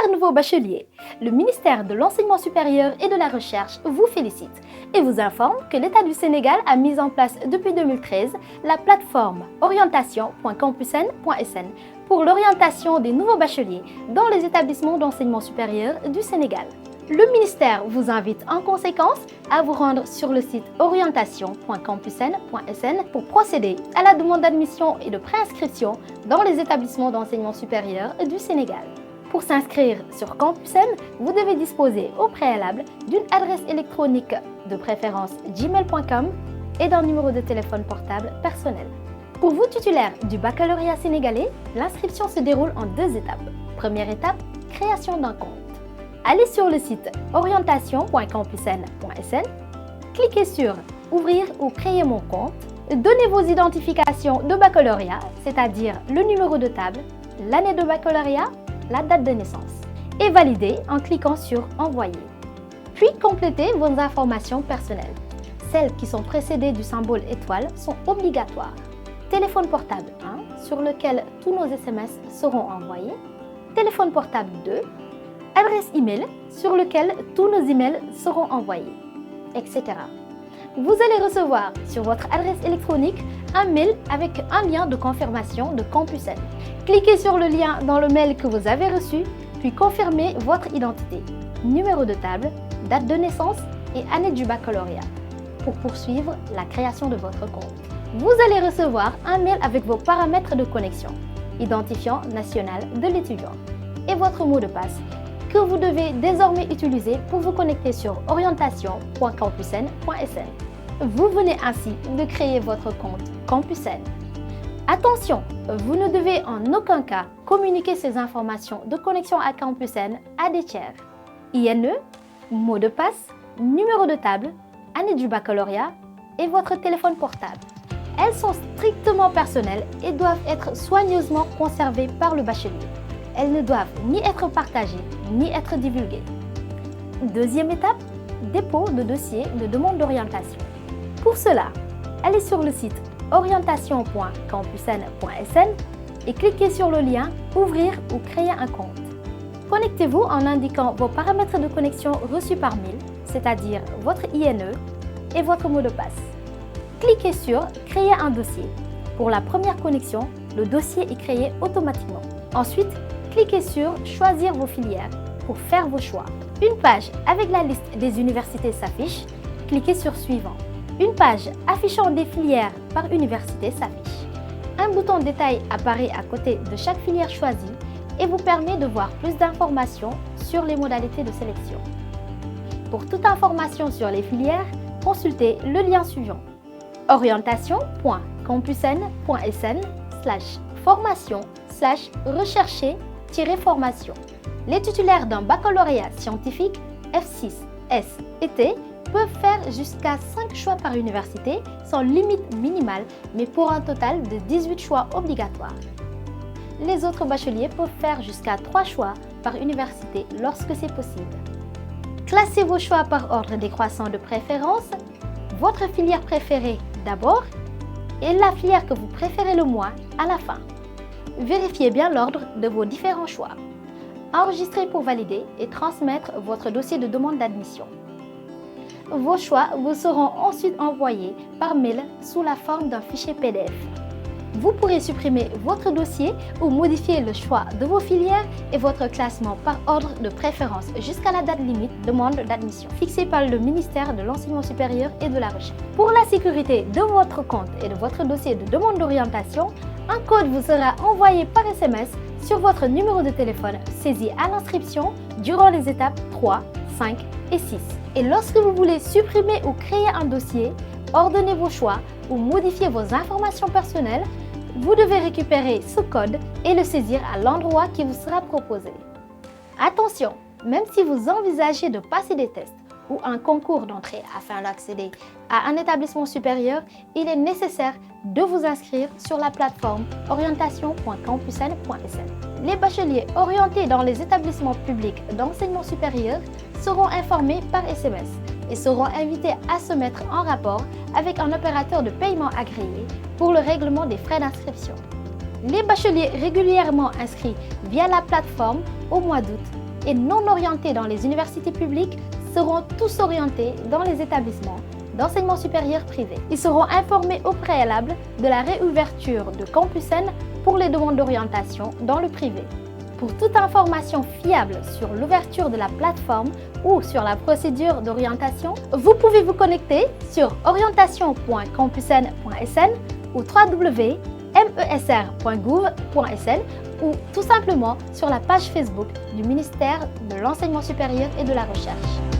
Chers nouveaux bacheliers, le ministère de l'Enseignement supérieur et de la Recherche vous félicite et vous informe que l'État du Sénégal a mis en place depuis 2013 la plateforme orientation.campusn.sn pour l'orientation des nouveaux bacheliers dans les établissements d'enseignement supérieur du Sénégal. Le ministère vous invite en conséquence à vous rendre sur le site orientation.campusn.sn pour procéder à la demande d'admission et de préinscription dans les établissements d'enseignement supérieur du Sénégal. Pour s'inscrire sur Campusn, vous devez disposer au préalable d'une adresse électronique de préférence gmail.com et d'un numéro de téléphone portable personnel. Pour vous titulaires du baccalauréat sénégalais, l'inscription se déroule en 2 étapes. Première étape, création d'un compte. Allez sur le site orientation.campusn.sn, cliquez sur « Ouvrir ou créer mon compte », donnez vos identifications de baccalauréat, c'est-à-dire le numéro de table, l'année de baccalauréat, la date de naissance, et validez en cliquant sur « Envoyer ». Puis complétez vos informations personnelles. Celles qui sont précédées du symbole étoile sont obligatoires. Téléphone portable 1, sur lequel tous nos SMS seront envoyés. Téléphone portable 2, adresse email sur lequel tous nos emails seront envoyés, etc. Vous allez recevoir sur votre adresse électronique un mail avec un lien de confirmation de Campusn. Cliquez sur le lien dans le mail que vous avez reçu, puis confirmez votre identité, numéro de table, date de naissance et année du baccalauréat pour poursuivre la création de votre compte. Vous allez recevoir un mail avec vos paramètres de connexion, identifiant national de l'étudiant et votre mot de passe que vous devez désormais utiliser pour vous connecter sur orientation.campusn.sn. Vous venez ainsi de créer votre compte Campusn. Attention, vous ne devez en aucun cas communiquer ces informations de connexion à Campusn à des tiers. INE, mot de passe, numéro de table, année du baccalauréat et votre téléphone portable. Elles sont strictement personnelles et doivent être soigneusement conservées par le bachelier. Elles ne doivent ni être partagées, ni être divulguées. Deuxième étape, dépôt de dossier de demande d'orientation. Pour cela, allez sur le site orientation.campusn.sn et cliquez sur le lien « Ouvrir ou créer un compte ». Connectez-vous en indiquant vos paramètres de connexion reçus par mail, c'est-à-dire votre INE et votre mot de passe. Cliquez sur « Créer un dossier ». Pour la première connexion, le dossier est créé automatiquement. Ensuite, cliquez sur « Choisir vos filières » pour faire vos choix. Une page avec la liste des universités s'affiche. Cliquez sur « Suivant ». Une page affichant des filières par université s'affiche. Un bouton détail apparaît à côté de chaque filière choisie et vous permet de voir plus d'informations sur les modalités de sélection. Pour toute information sur les filières, consultez le lien suivant: orientation.campusn.sn/formation/rechercher-formation. Les titulaires d'un baccalauréat scientifique F6, S et T peuvent faire jusqu'à 5 choix par université sans limite minimale, mais pour un total de 18 choix obligatoires. Les autres bacheliers peuvent faire jusqu'à 3 choix par université lorsque c'est possible. Classez vos choix par ordre décroissant de préférence, votre filière préférée d'abord et la filière que vous préférez le moins à la fin. Vérifiez bien l'ordre de vos différents choix. Enregistrez pour valider et transmettre votre dossier de demande d'admission. Vos choix vous seront ensuite envoyés par mail sous la forme d'un fichier PDF. Vous pourrez supprimer votre dossier ou modifier le choix de vos filières et votre classement par ordre de préférence jusqu'à la date limite de demande d'admission fixée par le ministère de l'Enseignement supérieur et de la Recherche. Pour la sécurité de votre compte et de votre dossier de demande d'orientation, un code vous sera envoyé par SMS sur votre numéro de téléphone saisi à l'inscription durant les étapes 3, 5 et 6. Et lorsque vous voulez supprimer ou créer un dossier, ordonner vos choix ou modifier vos informations personnelles, vous devez récupérer ce code et le saisir à l'endroit qui vous sera proposé. Attention, même si vous envisagez de passer des tests ou un concours d'entrée afin d'accéder à un établissement supérieur, il est nécessaire de vous inscrire sur la plateforme orientation.campusn.sn. Les bacheliers orientés dans les établissements publics d'enseignement supérieur seront informés par SMS et seront invités à se mettre en rapport avec un opérateur de paiement agréé pour le règlement des frais d'inscription. Les bacheliers régulièrement inscrits via la plateforme au mois d'août et non orientés dans les universités publiques seront tous orientés dans les établissements d'enseignement supérieur privé. Ils seront informés au préalable de la réouverture de Campus N pour les demandes d'orientation dans le privé. Pour toute information fiable sur l'ouverture de la plateforme ou sur la procédure d'orientation, vous pouvez vous connecter sur orientation.campusn.sn ou www.mesr.gouv.sn ou tout simplement sur la page Facebook du ministère de l'Enseignement supérieur et de la Recherche.